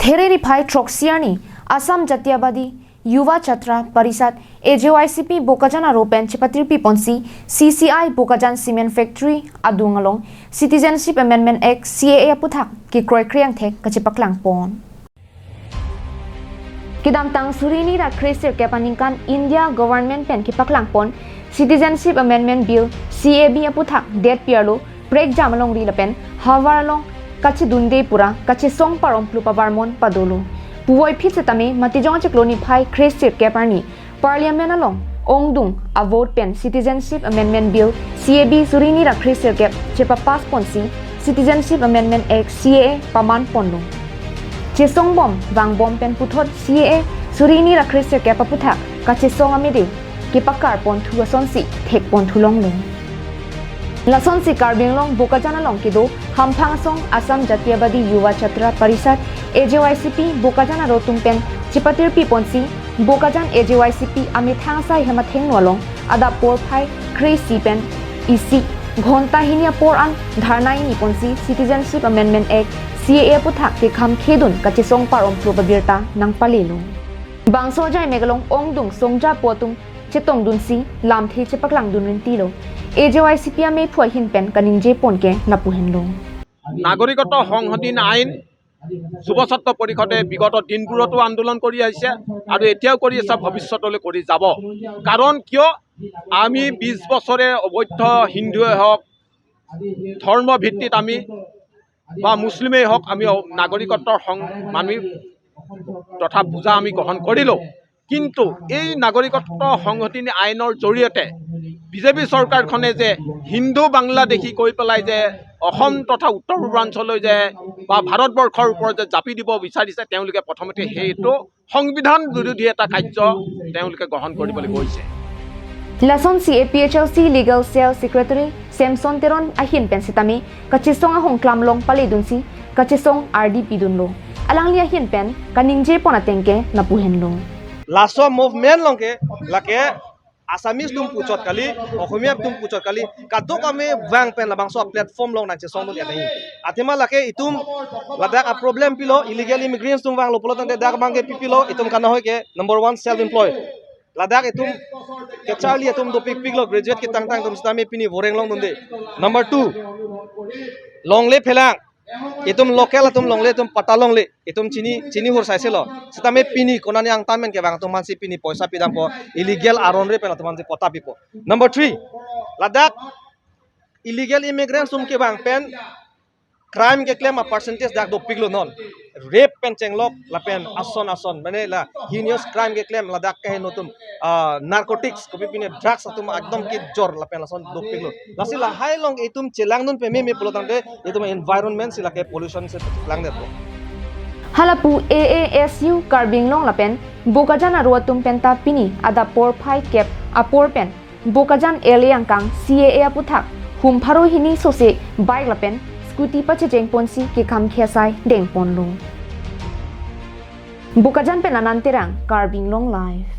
Thereri Phai Troxiani, Assam Jatyavadi, Yuva Chatra Parisad, AJYCP Bokajana Ropen Chipatirpi Ponsi, CCI Bokajan Cement Factory, Adungalong, Citizenship Amendment Act, CAA Puthak, Ki Kroy Kriang Thek, Kachipaklang Pon. Kidam tang surini ra Krisir Kepaningkan India Government Pen Kipaklang Pon, Citizenship Amendment Bill, CAB Aputhak, Det Pierlo, Break Jamalong Rilapen, Havaralong, Kachi Dunde Pura, Kachi Song Parom Plupa Varmon Padolo. Puwoy Pitsatame, Matijong Chikloni Pai, Krisir Keparni, Parliament along, Ongdung, a vote pen, Citizenship Amendment Bill, CAB Surini ra Krisir Kep, Chepa Pass Ponsi, Citizenship Amendment Act, CAA, Paman Pondong. Chisong Bom, Vang Bom Pen Putot, CAA, Surini ra Krisir Kepa Puthak, Kachi Song Amide, Kipakar Pon Thua Sonsi, Tek Pon Thulong Long. Lason si Karbing Long Bokajana Long Kido, Hampang Song Assam Jatyavadi Yuva Chatra Parisad, AJYCP Bokajana Rotumpen, Chipatirpi Ponsi, Bokajan AJYCP Amithang Sai Hematheng Walong, Ada Por Pai, Crazy Pen, Isi, Ghonta Hinia Poran, Dharnai Niponsi, Citizenship Amendment Act, CAA Puthak Kekam Khedun, Kachisong Parom Probabirta, Nang Palilo. Bang Sojai Megalong Ongdung Songja Potung, Chitong Dunsi, Lam Thi Chipaklang Dunrintilo. AJYCPame phoi hin pen kaninje ponke napuhenlo নাগৰিকত্ব সংশোধনী আইন যুৱ ছাত্ৰ পৰিষদে বিগত দিনবোৰতো আন্দোলন কৰি আহিছে আৰু এতিয়াও কৰি আছে ভৱিষ্যতলৈ কৰি যাব কাৰণ কিয় আমি 20 বছৰে অবৈধ হিন্দুৱে হওক ধৰ্ম ভিত্তিত আমি বা মুছলিমেই হওক আমি নাগৰিকত্বৰ মানৱী তথা বুজা আমি গ্ৰহণ কৰিলো কিন্তু এই নাগৰিকত্ব সংশোধনী আইনৰ জৰিয়তে বিজেপি চৰকাৰখনে যে হিন্দু বাংলাদেশী কৈ পেলাই যে অসম তথা উত্তৰ পূৰ্বাঞ্চললৈ যে বা ভাৰতবৰ্ষৰ ওপৰত যে জাপি দিব বিচাৰিছে তেওঁলোকে প্ৰথমতে হেতু সংবিধান বিৰোধী এটা কাৰ্য তেওঁলোকে গ্ৰহণ কৰিবলৈ গৈছে Lason CAPHLC Legal Cell Secretary Samson Teron ahin pensitami kachisong ahong klamlong palidunsi kachisong RDP dunlo alangli ahin pen kaningje ponatengke napuhenlo Laso movement longke lake Assamese tum puchot kali, Ohomia tum puchot kali, kadok kami wang pen labang so platform long nanti song mulia nahi. Atima lake itum ladak a problem pilo illegal immigrants tum wang lopulot nanti dak bangke pipilo itum kana hoy ke number 1 self employed. Ladak itum ke Charlie itum do pik lo graduate ke tang tang tum stami pini voreng long dunde. Number 2 long le phelang itum local atum long le itum patalong le itum chini hor saise lo sitame pini konani ang tamen ke bang tum mansi pini poisa pidam po illegal aron re pen atum mansi pota pipo number 3 ladak illegal immigrants tum ke bang pen crime ke claim a percentage dak do piglo non rape pen chenglok la pen ason mane la heinous crime ke claim ladak ke notum narcotics ko pini drugs atum ekdom ki jor la pen ason do piglo lasi la hai long itum chelang nun pe me polotang de itum environment sila ke pollution se lang de Halapu AASU Karbing Long Lapen Bokajan Aruatum Penta Pini Ada Por Pai Kep Apor Pen Bokajan Eliangkang CAA Puthak Humparo Hini Sose Bike Lapen Skuti Pachejeng Ponsi Kekam Khesai Deng Ponlo Bokajan Penananterang Karbing Long Live